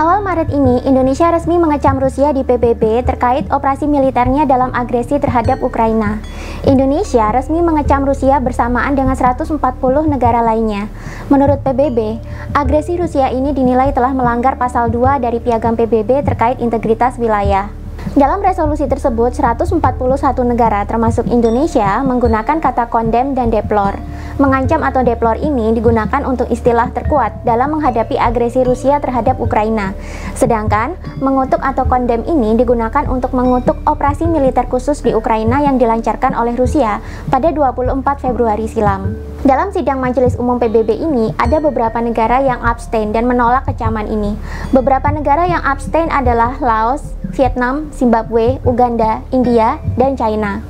Awal Maret ini, Indonesia resmi mengecam Rusia di PBB terkait operasi militernya dalam agresi terhadap Ukraina. Indonesia resmi mengecam Rusia bersamaan dengan 140 negara lainnya. Menurut PBB, agresi Rusia ini dinilai telah melanggar pasal 2 dari Piagam PBB terkait integritas wilayah. Dalam resolusi tersebut, 141 negara termasuk Indonesia menggunakan kata condemn dan deplore. Mengancam atau deplore ini digunakan untuk istilah terkuat dalam menghadapi agresi Rusia terhadap Ukraina. Sedangkan mengutuk atau condemn ini digunakan untuk mengutuk operasi militer khusus di Ukraina yang dilancarkan oleh Rusia pada 24 Februari silam. Dalam sidang Majelis Umum PBB ini, ada beberapa negara yang abstain dan menolak kecaman ini. Beberapa negara yang abstain adalah Laos, Vietnam, Zimbabwe, Uganda, India, dan China.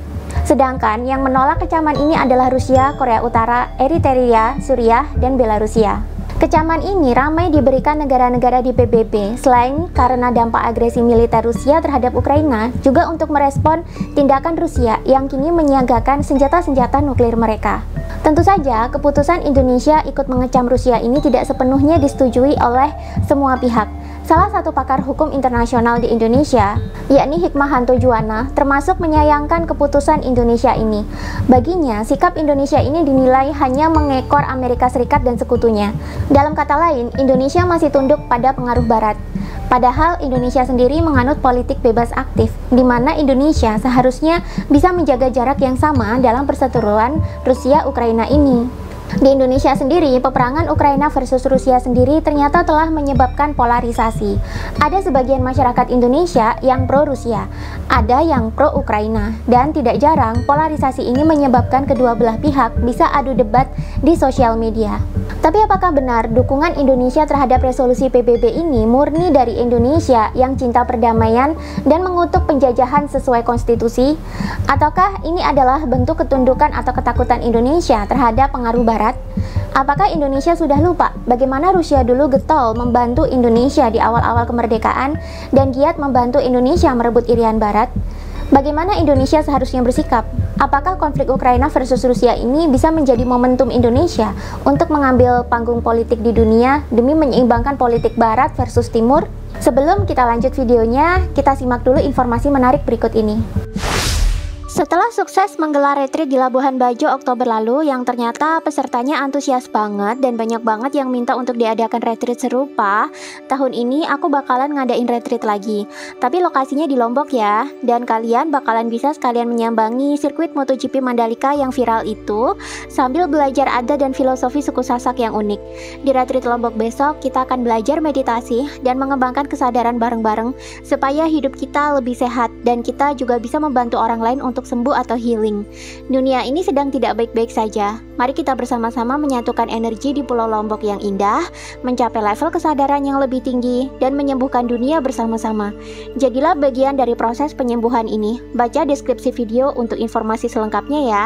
Sedangkan yang menolak kecaman ini adalah Rusia, Korea Utara, Eritrea, Suriah, dan Belarusia. Kecaman ini ramai diberikan negara-negara di PBB selain karena dampak agresi militer Rusia terhadap Ukraina, juga untuk merespon tindakan Rusia yang kini menyiagakan senjata-senjata nuklir mereka. Tentu saja, keputusan Indonesia ikut mengecam Rusia ini tidak sepenuhnya disetujui oleh semua pihak. Salah satu pakar hukum internasional di Indonesia, yakni Hikmahanto Juwana, termasuk menyayangkan keputusan Indonesia ini. Baginya, sikap Indonesia ini dinilai hanya mengekor Amerika Serikat dan sekutunya. Dalam kata lain, Indonesia masih tunduk pada pengaruh Barat. Padahal Indonesia sendiri menganut politik bebas aktif, di mana Indonesia seharusnya bisa menjaga jarak yang sama dalam perseteruan Rusia-Ukraina ini. Di Indonesia sendiri, peperangan Ukraina versus Rusia sendiri ternyata telah menyebabkan polarisasi. Ada sebagian masyarakat Indonesia yang pro-Rusia, ada yang pro-Ukraina, dan tidak jarang polarisasi ini menyebabkan kedua belah pihak bisa adu debat di sosial media. Tapi apakah benar dukungan Indonesia terhadap resolusi PBB ini murni dari Indonesia yang cinta perdamaian dan mengutuk penjajahan sesuai konstitusi? Ataukah ini adalah bentuk ketundukan atau ketakutan Indonesia terhadap pengaruh Barat? Apakah Indonesia sudah lupa bagaimana Rusia dulu getol membantu Indonesia di awal-awal kemerdekaan dan giat membantu Indonesia merebut irian Barat? Bagaimana Indonesia seharusnya bersikap? Apakah konflik Ukraina versus Rusia ini bisa menjadi momentum Indonesia untuk mengambil panggung politik di dunia demi menyeimbangkan politik Barat versus Timur? Sebelum kita lanjut videonya, kita simak dulu informasi menarik berikut ini. Setelah sukses menggelar retreat di Labuhan Bajo Oktober lalu yang ternyata pesertanya antusias banget dan banyak banget yang minta untuk diadakan retreat serupa, tahun ini aku bakalan ngadain retreat lagi. Tapi lokasinya di Lombok ya, dan kalian bakalan bisa sekalian menyambangi sirkuit MotoGP Mandalika yang viral itu sambil belajar adat dan filosofi suku Sasak yang unik. Di retreat Lombok besok kita akan belajar meditasi dan mengembangkan kesadaran bareng-bareng supaya hidup kita lebih sehat dan kita juga bisa membantu orang lain untuk sembuh atau healing. Dunia ini sedang tidak baik-baik saja. Mari kita bersama-sama menyatukan energi di Pulau Lombok yang indah, mencapai level kesadaran yang lebih tinggi, dan menyembuhkan dunia bersama-sama. Jadilah bagian dari proses penyembuhan ini. Baca deskripsi video untuk informasi selengkapnya ya.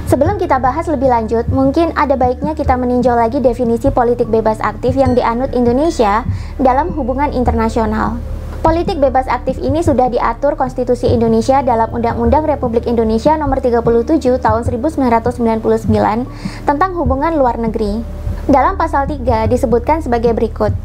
Sebelum kita bahas lebih lanjut, mungkin ada baiknya kita meninjau lagi definisi politik bebas aktif yang dianut Indonesia dalam hubungan internasional. Politik bebas aktif ini sudah diatur Konstitusi Indonesia dalam Undang-Undang Republik Indonesia Nomor 37 Tahun 1999 tentang hubungan luar negeri. Dalam pasal 3 disebutkan sebagai berikut.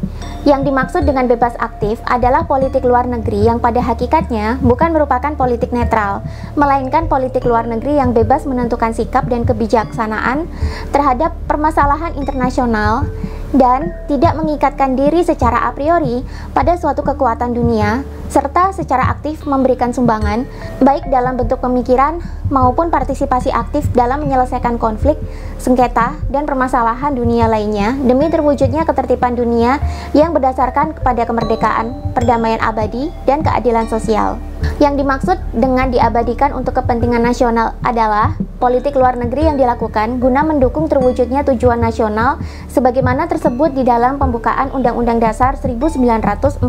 Yang dimaksud dengan bebas aktif adalah politik luar negeri yang pada hakikatnya bukan merupakan politik netral, melainkan politik luar negeri yang bebas menentukan sikap dan kebijaksanaan terhadap permasalahan internasional dan tidak mengikatkan diri secara a priori pada suatu kekuatan dunia, serta secara aktif memberikan sumbangan, baik dalam bentuk pemikiran maupun partisipasi aktif dalam menyelesaikan konflik, sengketa, dan permasalahan dunia lainnya demi terwujudnya ketertiban dunia yang berdasarkan kepada kemerdekaan, perdamaian abadi, dan keadilan sosial. Yang dimaksud dengan diabadikan untuk kepentingan nasional adalah politik luar negeri yang dilakukan guna mendukung terwujudnya tujuan nasional sebagaimana tersebut di dalam pembukaan Undang-Undang Dasar 1945.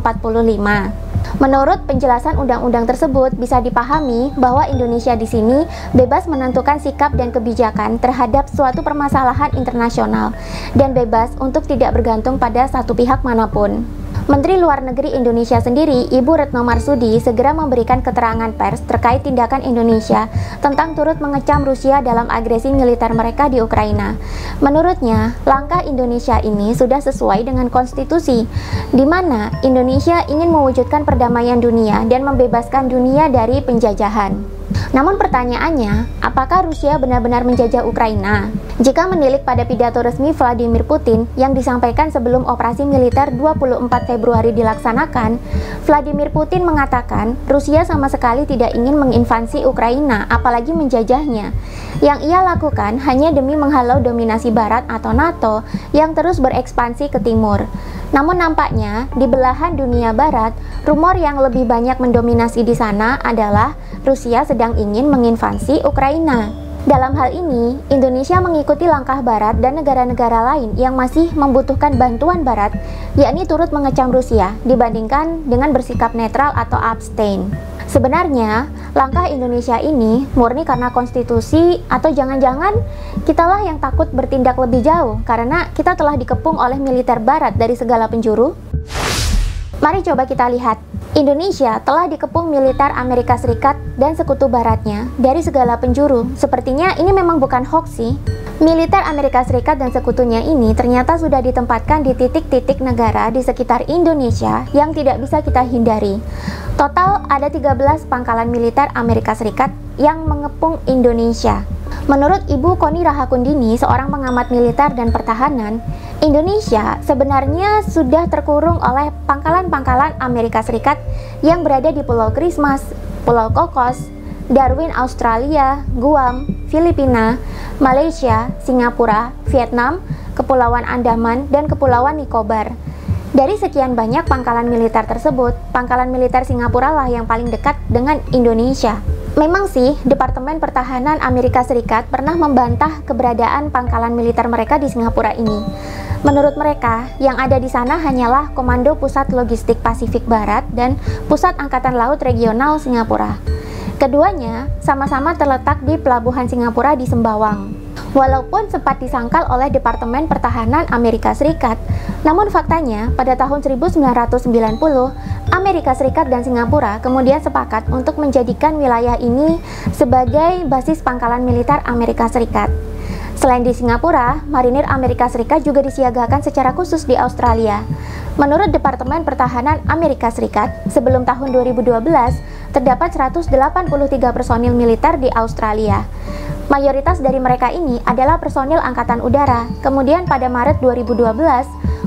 Menurut penjelasan undang-undang tersebut, bisa dipahami bahwa Indonesia di sini bebas menentukan sikap dan kebijakan terhadap suatu permasalahan internasional dan bebas untuk tidak bergantung pada satu pihak manapun. Menteri Luar Negeri Indonesia sendiri, Ibu Retno Marsudi, segera memberikan keterangan pers terkait tindakan Indonesia tentang turut mengecam Rusia dalam agresi militer mereka di Ukraina. Menurutnya, langkah Indonesia ini sudah sesuai dengan konstitusi, di mana Indonesia ingin mewujudkan perdamaian dunia dan membebaskan dunia dari penjajahan. Namun pertanyaannya, apakah Rusia benar-benar menjajah Ukraina? Jika menilik pada pidato resmi Vladimir Putin yang disampaikan sebelum operasi militer 24 Februari dilaksanakan, Vladimir Putin mengatakan Rusia sama sekali tidak ingin menginvasi Ukraina, apalagi menjajahnya. Yang ia lakukan hanya demi menghalau dominasi Barat atau NATO yang terus berekspansi ke timur. Namun nampaknya di belahan dunia Barat, rumor yang lebih banyak mendominasi di sana adalah Rusia sedang ingin menginvasi Ukraina. Dalam hal ini, Indonesia mengikuti langkah Barat dan negara-negara lain yang masih membutuhkan bantuan Barat, yakni turut mengecam Rusia dibandingkan dengan bersikap netral atau abstain. Sebenarnya, langkah Indonesia ini murni karena konstitusi atau jangan-jangan kitalah yang takut bertindak lebih jauh karena kita telah dikepung oleh militer Barat dari segala penjuru? Mari coba kita lihat. Indonesia telah dikepung militer Amerika Serikat dan sekutu baratnya dari segala penjuru. Sepertinya ini memang bukan hoax sih. Militer Amerika Serikat dan sekutunya ini ternyata sudah ditempatkan di titik-titik negara di sekitar Indonesia yang tidak bisa kita hindari. Total ada 13 pangkalan militer Amerika Serikat yang mengepung Indonesia. Menurut Ibu Koni Rahakundini, seorang pengamat militer dan pertahanan, Indonesia sebenarnya sudah terkurung oleh pangkalan-pangkalan Amerika Serikat yang berada di Pulau Christmas, Pulau Cocos, Darwin Australia, Guam, Filipina, Malaysia, Singapura, Vietnam, Kepulauan Andaman, dan Kepulauan Nicobar. Dari sekian banyak pangkalan militer tersebut, pangkalan militer Singapura lah yang paling dekat dengan Indonesia. Memang sih, Departemen Pertahanan Amerika Serikat pernah membantah keberadaan pangkalan militer mereka di Singapura ini. Menurut mereka, yang ada di sana hanyalah Komando Pusat Logistik Pasifik Barat dan Pusat Angkatan Laut Regional Singapura. Keduanya sama-sama terletak di Pelabuhan Singapura di Sembawang. Walaupun sempat disangkal oleh Departemen Pertahanan Amerika Serikat, namun faktanya pada tahun 1990, Amerika Serikat dan Singapura kemudian sepakat untuk menjadikan wilayah ini sebagai basis pangkalan militer Amerika Serikat. Selain di Singapura, marinir Amerika Serikat juga disiagakan secara khusus di Australia. Menurut Departemen Pertahanan Amerika Serikat, sebelum tahun 2012, terdapat 183 personil militer di Australia. Mayoritas dari mereka ini adalah personil Angkatan Udara. Kemudian pada Maret 2012,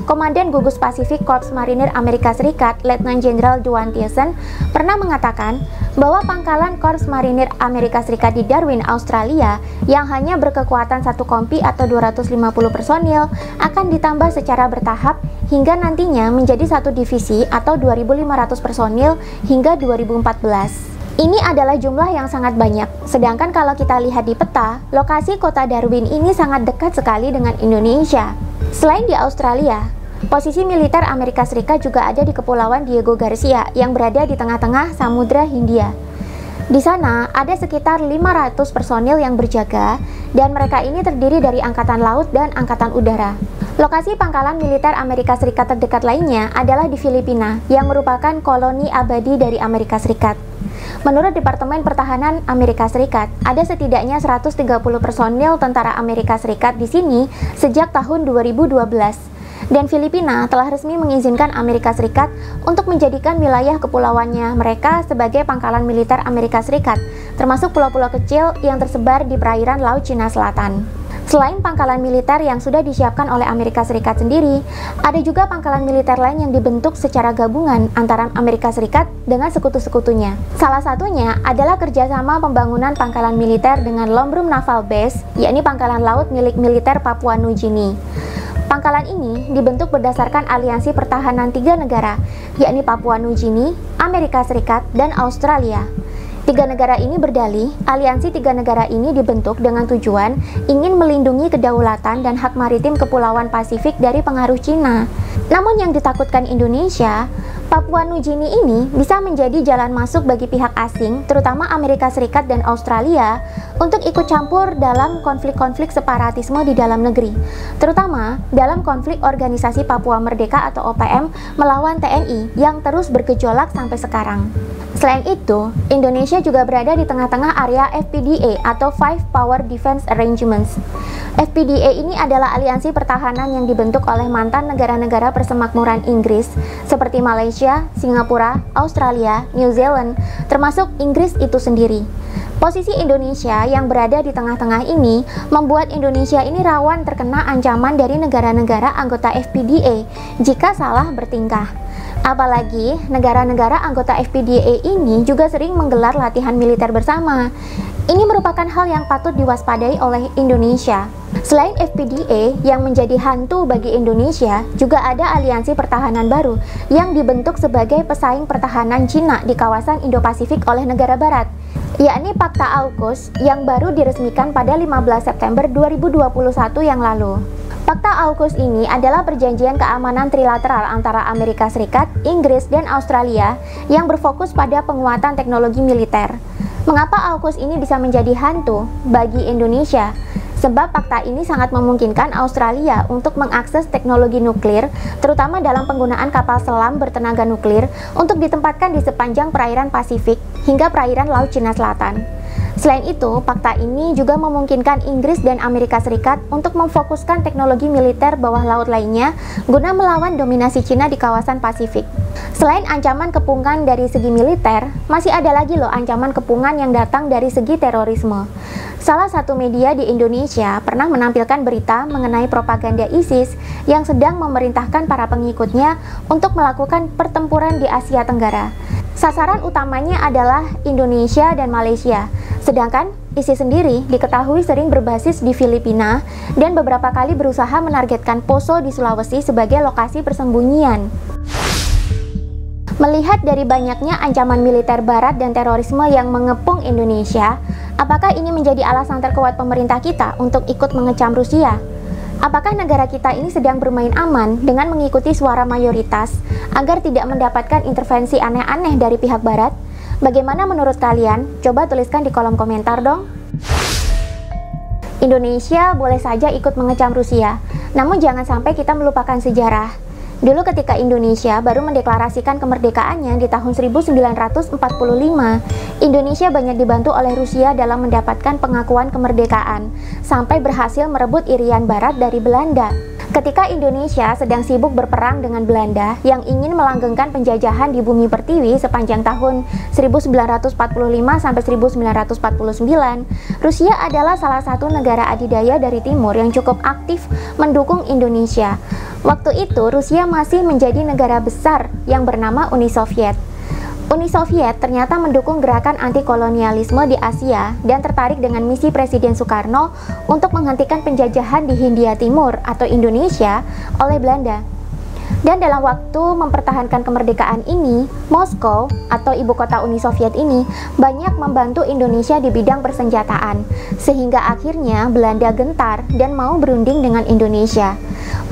Komandan Gugus Pasifik Korps Marinir Amerika Serikat, Letnan Jenderal Duane Thiessen, pernah mengatakan bahwa pangkalan Korps Marinir Amerika Serikat di Darwin, Australia, yang hanya berkekuatan 1 kompi atau 250 personil, akan ditambah secara bertahap hingga nantinya menjadi 1 divisi atau 2.500 personil hingga 2014. Ini adalah jumlah yang sangat banyak, sedangkan kalau kita lihat di peta, lokasi kota Darwin ini sangat dekat sekali dengan Indonesia. Selain di Australia, posisi militer Amerika Serikat juga ada di Kepulauan Diego Garcia yang berada di tengah-tengah Samudra Hindia. Di sana ada sekitar 500 personil yang berjaga dan mereka ini terdiri dari Angkatan Laut dan Angkatan Udara. Lokasi pangkalan militer Amerika Serikat terdekat lainnya adalah di Filipina yang merupakan koloni abadi dari Amerika Serikat. Menurut Departemen Pertahanan Amerika Serikat, ada setidaknya 130 personil tentara Amerika Serikat di sini sejak tahun 2012. Dan Filipina telah resmi mengizinkan Amerika Serikat untuk menjadikan wilayah kepulauannya mereka sebagai pangkalan militer Amerika Serikat, termasuk pulau-pulau kecil yang tersebar di perairan Laut Cina Selatan. Selain pangkalan militer yang sudah disiapkan oleh Amerika Serikat sendiri, ada juga pangkalan militer lain yang dibentuk secara gabungan antara Amerika Serikat dengan sekutu-sekutunya. Salah satunya adalah kerjasama pembangunan pangkalan militer dengan Lombrum Naval Base, yakni pangkalan laut milik militer Papua Nugini. Pangkalan ini dibentuk berdasarkan aliansi pertahanan 3 negara, yakni Papua Nugini, Amerika Serikat, dan Australia. Tiga negara ini berdalih, aliansi tiga negara ini dibentuk dengan tujuan ingin melindungi kedaulatan dan hak maritim Kepulauan Pasifik dari pengaruh Cina. Namun yang ditakutkan Indonesia, Papua Nugini ini bisa menjadi jalan masuk bagi pihak asing, terutama Amerika Serikat dan Australia, untuk ikut campur dalam konflik-konflik separatisme di dalam negeri, terutama dalam konflik Organisasi Papua Merdeka atau OPM melawan TNI yang terus bergejolak sampai sekarang. Selain itu, Indonesia juga berada di tengah-tengah area FPDA atau Five Power Defense Arrangements. FPDA ini adalah aliansi pertahanan yang dibentuk oleh mantan negara-negara persemakmuran Inggris seperti Malaysia, Singapura, Australia, New Zealand, termasuk Inggris itu sendiri. Posisi Indonesia yang berada di tengah-tengah ini membuat Indonesia ini rawan terkena ancaman dari negara-negara anggota FPDA jika salah bertingkah. Apalagi negara-negara anggota FPDA ini juga sering menggelar latihan militer bersama. Ini merupakan hal yang patut diwaspadai oleh Indonesia. Selain FPDA yang menjadi hantu bagi Indonesia, juga ada aliansi pertahanan baru yang dibentuk sebagai pesaing pertahanan Cina di kawasan Indo-Pasifik oleh negara barat, yakni Pakta AUKUS yang baru diresmikan pada 15 September 2021 yang lalu. Pakta AUKUS ini adalah perjanjian keamanan trilateral antara Amerika Serikat, Inggris, dan Australia yang berfokus pada penguatan teknologi militer. Mengapa AUKUS ini bisa menjadi hantu bagi Indonesia? Sebab fakta ini sangat memungkinkan Australia untuk mengakses teknologi nuklir, terutama dalam penggunaan kapal selam bertenaga nuklir untuk ditempatkan di sepanjang perairan Pasifik hingga perairan Laut Cina Selatan. Selain itu, fakta ini juga memungkinkan Inggris dan Amerika Serikat untuk memfokuskan teknologi militer bawah laut lainnya guna melawan dominasi Cina di kawasan Pasifik. Selain ancaman kepungan dari segi militer, masih ada lagi loh ancaman kepungan yang datang dari segi terorisme. Salah satu media di Indonesia pernah menampilkan berita mengenai propaganda ISIS yang sedang memerintahkan para pengikutnya untuk melakukan pertempuran di Asia Tenggara. Sasaran utamanya adalah Indonesia dan Malaysia, sedangkan ISIS sendiri diketahui sering berbasis di Filipina dan beberapa kali berusaha menargetkan Poso di Sulawesi sebagai lokasi persembunyian. Melihat dari banyaknya ancaman militer barat dan terorisme yang mengepung Indonesia, apakah ini menjadi alasan terkuat pemerintah kita untuk ikut mengecam Rusia? Apakah negara kita ini sedang bermain aman dengan mengikuti suara mayoritas agar tidak mendapatkan intervensi aneh-aneh dari pihak barat? Bagaimana menurut kalian? Coba tuliskan di kolom komentar dong. Indonesia boleh saja ikut mengecam Rusia, namun jangan sampai kita melupakan sejarah. Dulu ketika Indonesia baru mendeklarasikan kemerdekaannya di tahun 1945, Indonesia banyak dibantu oleh Rusia dalam mendapatkan pengakuan kemerdekaan, sampai berhasil merebut Irian Barat dari Belanda. Ketika Indonesia sedang sibuk berperang dengan Belanda yang ingin melanggengkan penjajahan di bumi pertiwi sepanjang tahun 1945 sampai 1949, Rusia adalah salah satu negara adidaya dari timur yang cukup aktif mendukung Indonesia. Waktu itu Rusia masih menjadi negara besar yang bernama Uni Soviet. Uni Soviet ternyata mendukung gerakan anti-kolonialisme di Asia dan tertarik dengan misi Presiden Soekarno untuk menghentikan penjajahan di Hindia Timur atau Indonesia oleh Belanda. Dan dalam waktu mempertahankan kemerdekaan ini, Moskow atau ibu kota Uni Soviet ini banyak membantu Indonesia di bidang persenjataan, sehingga akhirnya Belanda gentar dan mau berunding dengan Indonesia.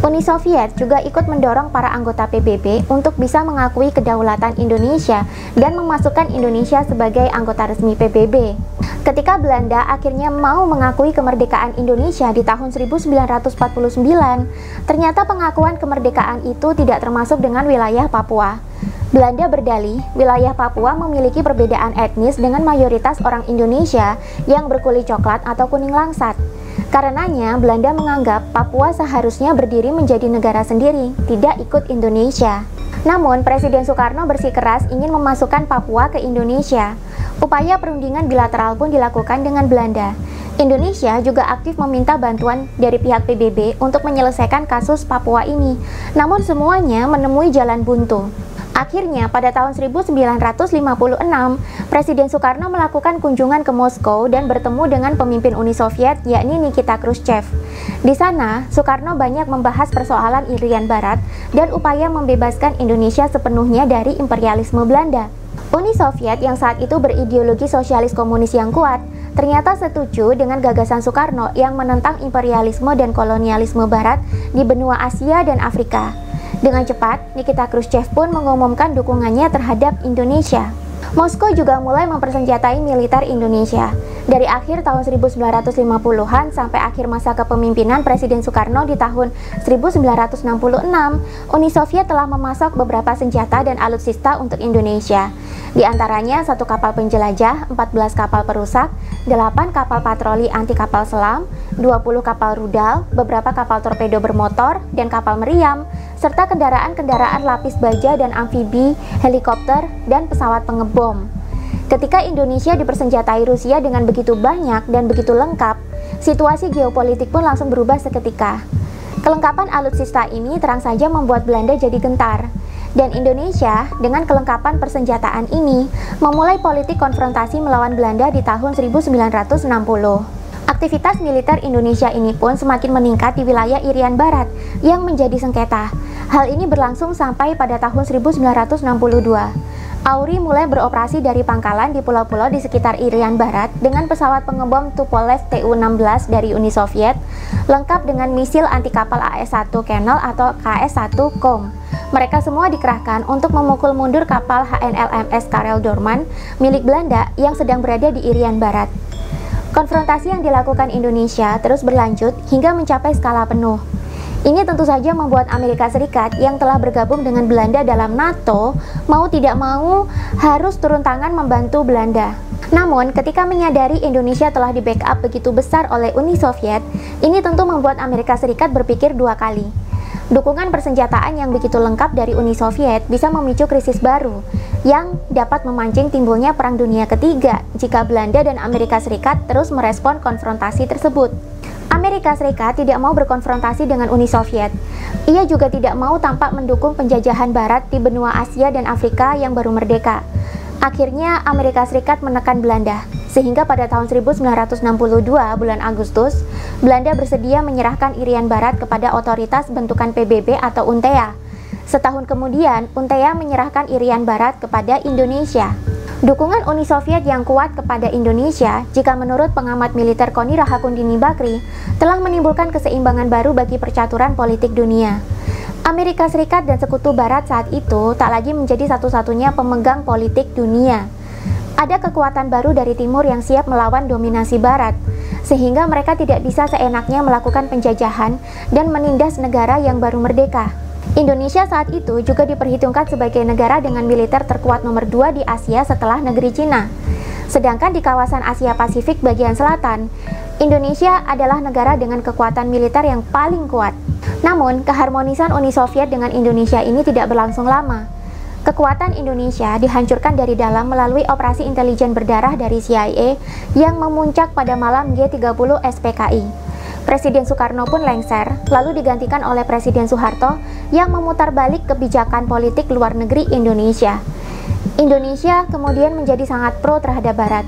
Uni Soviet juga ikut mendorong para anggota PBB untuk bisa mengakui kedaulatan Indonesia dan memasukkan Indonesia sebagai anggota resmi PBB. Ketika Belanda akhirnya mau mengakui kemerdekaan Indonesia di tahun 1949, ternyata pengakuan kemerdekaan itu tidak termasuk dengan wilayah Papua. Belanda berdalih, wilayah Papua memiliki perbedaan etnis dengan mayoritas orang Indonesia yang berkulit coklat atau kuning langsat. Karenanya, Belanda menganggap Papua seharusnya berdiri menjadi negara sendiri, tidak ikut Indonesia. Namun, Presiden Soekarno bersikeras ingin memasukkan Papua ke Indonesia. Upaya perundingan bilateral pun dilakukan dengan Belanda. Indonesia juga aktif meminta bantuan dari pihak PBB untuk menyelesaikan kasus Papua ini. Namun semuanya menemui jalan buntu. Akhirnya, pada tahun 1956, Presiden Soekarno melakukan kunjungan ke Moskow dan bertemu dengan pemimpin Uni Soviet, yakni Nikita Khrushchev. Di sana, Soekarno banyak membahas persoalan Irian Barat dan upaya membebaskan Indonesia sepenuhnya dari imperialisme Belanda. Uni Soviet yang saat itu berideologi sosialis komunis yang kuat, ternyata setuju dengan gagasan Soekarno yang menentang imperialisme dan kolonialisme Barat di benua Asia dan Afrika. Dengan cepat, Nikita Khrushchev pun mengumumkan dukungannya terhadap Indonesia. Moskow juga mulai mempersenjatai militer Indonesia. Dari akhir tahun 1950-an sampai akhir masa kepemimpinan Presiden Soekarno di tahun 1966, Uni Soviet telah memasok beberapa senjata dan alutsista untuk Indonesia. Di antaranya 1 kapal penjelajah, 14 kapal perusak, 8 kapal patroli anti kapal selam, 20 kapal rudal, beberapa kapal torpedo bermotor, dan kapal meriam, serta kendaraan-kendaraan lapis baja dan amfibi, helikopter, dan pesawat pengebom. Ketika Indonesia dipersenjatai Rusia dengan begitu banyak dan begitu lengkap, situasi geopolitik pun langsung berubah seketika. Kelengkapan alutsista ini terang saja membuat Belanda jadi gentar. Dan Indonesia dengan kelengkapan persenjataan ini memulai politik konfrontasi melawan Belanda di tahun 1960. Aktivitas militer Indonesia ini pun semakin meningkat di wilayah Irian Barat yang menjadi sengketa. Hal ini berlangsung sampai pada tahun 1962. Auri mulai beroperasi dari pangkalan di pulau-pulau di sekitar Irian Barat dengan pesawat pengebom Tupolev Tu-16 dari Uni Soviet, lengkap dengan misil anti kapal AS-1 Canal atau KS-1 KOM. Mereka semua dikerahkan untuk memukul mundur kapal HNLMS Karel Doorman milik Belanda yang sedang berada di Irian Barat. Konfrontasi yang dilakukan Indonesia terus berlanjut hingga mencapai skala penuh. Ini tentu saja membuat Amerika Serikat yang telah bergabung dengan Belanda dalam NATO mau tidak mau harus turun tangan membantu Belanda. Namun, ketika menyadari Indonesia telah di-backup begitu besar oleh Uni Soviet, ini tentu membuat Amerika Serikat berpikir 2 kali. Dukungan persenjataan yang begitu lengkap dari Uni Soviet bisa memicu krisis baru yang dapat memancing timbulnya Perang Dunia Ketiga jika Belanda dan Amerika Serikat terus merespon konfrontasi tersebut. Amerika Serikat tidak mau berkonfrontasi dengan Uni Soviet. Ia juga tidak mau tampak mendukung penjajahan Barat di benua Asia dan Afrika yang baru merdeka. Akhirnya Amerika Serikat menekan Belanda, sehingga pada tahun 1962 bulan Agustus, Belanda bersedia menyerahkan Irian Barat kepada otoritas bentukan PBB atau UNTEA. Setahun kemudian, UNTEA menyerahkan Irian Barat kepada Indonesia. Dukungan Uni Soviet yang kuat kepada Indonesia, jika menurut pengamat militer Koni Rahakundini Bakri, telah menimbulkan keseimbangan baru bagi percaturan politik dunia. Amerika Serikat dan sekutu Barat saat itu tak lagi menjadi satu-satunya pemegang politik dunia. Ada kekuatan baru dari timur yang siap melawan dominasi Barat, sehingga mereka tidak bisa seenaknya melakukan penjajahan dan menindas negara yang baru merdeka. Indonesia saat itu juga diperhitungkan sebagai negara dengan militer terkuat nomor 2 di Asia setelah negeri Cina. Sedangkan di kawasan Asia Pasifik bagian selatan, Indonesia adalah negara dengan kekuatan militer yang paling kuat. Namun, keharmonisan Uni Soviet dengan Indonesia ini tidak berlangsung lama. Kekuatan Indonesia dihancurkan dari dalam melalui operasi intelijen berdarah dari CIA yang memuncak pada malam G30 SPKI. Presiden Soekarno pun lengser, lalu digantikan oleh Presiden Soeharto yang memutar balik kebijakan politik luar negeri Indonesia. Indonesia kemudian menjadi sangat pro terhadap Barat.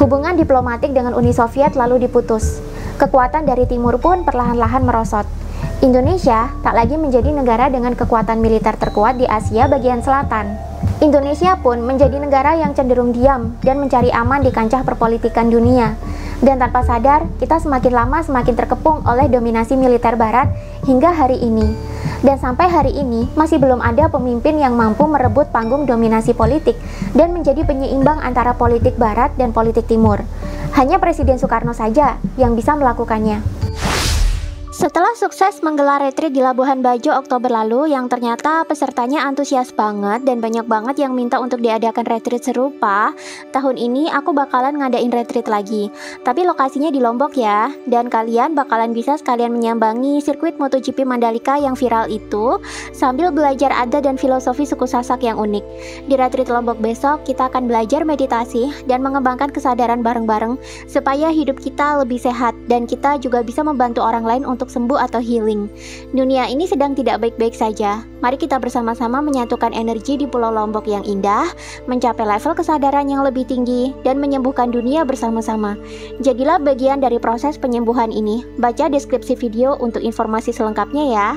Hubungan diplomatik dengan Uni Soviet lalu diputus. Kekuatan dari timur pun perlahan-lahan merosot. Indonesia tak lagi menjadi negara dengan kekuatan militer terkuat di Asia bagian selatan. Indonesia pun menjadi negara yang cenderung diam dan mencari aman di kancah perpolitikan dunia. Dan tanpa sadar, kita semakin lama semakin terkepung oleh dominasi militer Barat hingga hari ini. Dan sampai hari ini, masih belum ada pemimpin yang mampu merebut panggung dominasi politik dan menjadi penyeimbang antara politik Barat dan politik Timur. Hanya Presiden Soekarno saja yang bisa melakukannya. Setelah sukses menggelar retreat di Labuhan Bajo Oktober lalu, yang ternyata pesertanya antusias banget dan banyak banget yang minta untuk diadakan retreat serupa, tahun ini aku bakalan ngadain retreat lagi. Tapi lokasinya di Lombok ya, dan kalian bakalan bisa sekalian menyambangi sirkuit MotoGP Mandalika yang viral itu, sambil belajar adat dan filosofi suku Sasak yang unik. Di retreat Lombok besok, kita akan belajar meditasi dan mengembangkan kesadaran bareng-bareng, supaya hidup kita lebih sehat, dan kita juga bisa membantu orang lain untuk sembuh atau healing. Dunia ini sedang tidak baik-baik saja. Mari kita bersama-sama menyatukan energi di Pulau Lombok yang indah, mencapai level kesadaran yang lebih tinggi, dan menyembuhkan dunia bersama-sama. Jadilah bagian dari proses penyembuhan ini. Baca deskripsi video untuk informasi selengkapnya ya.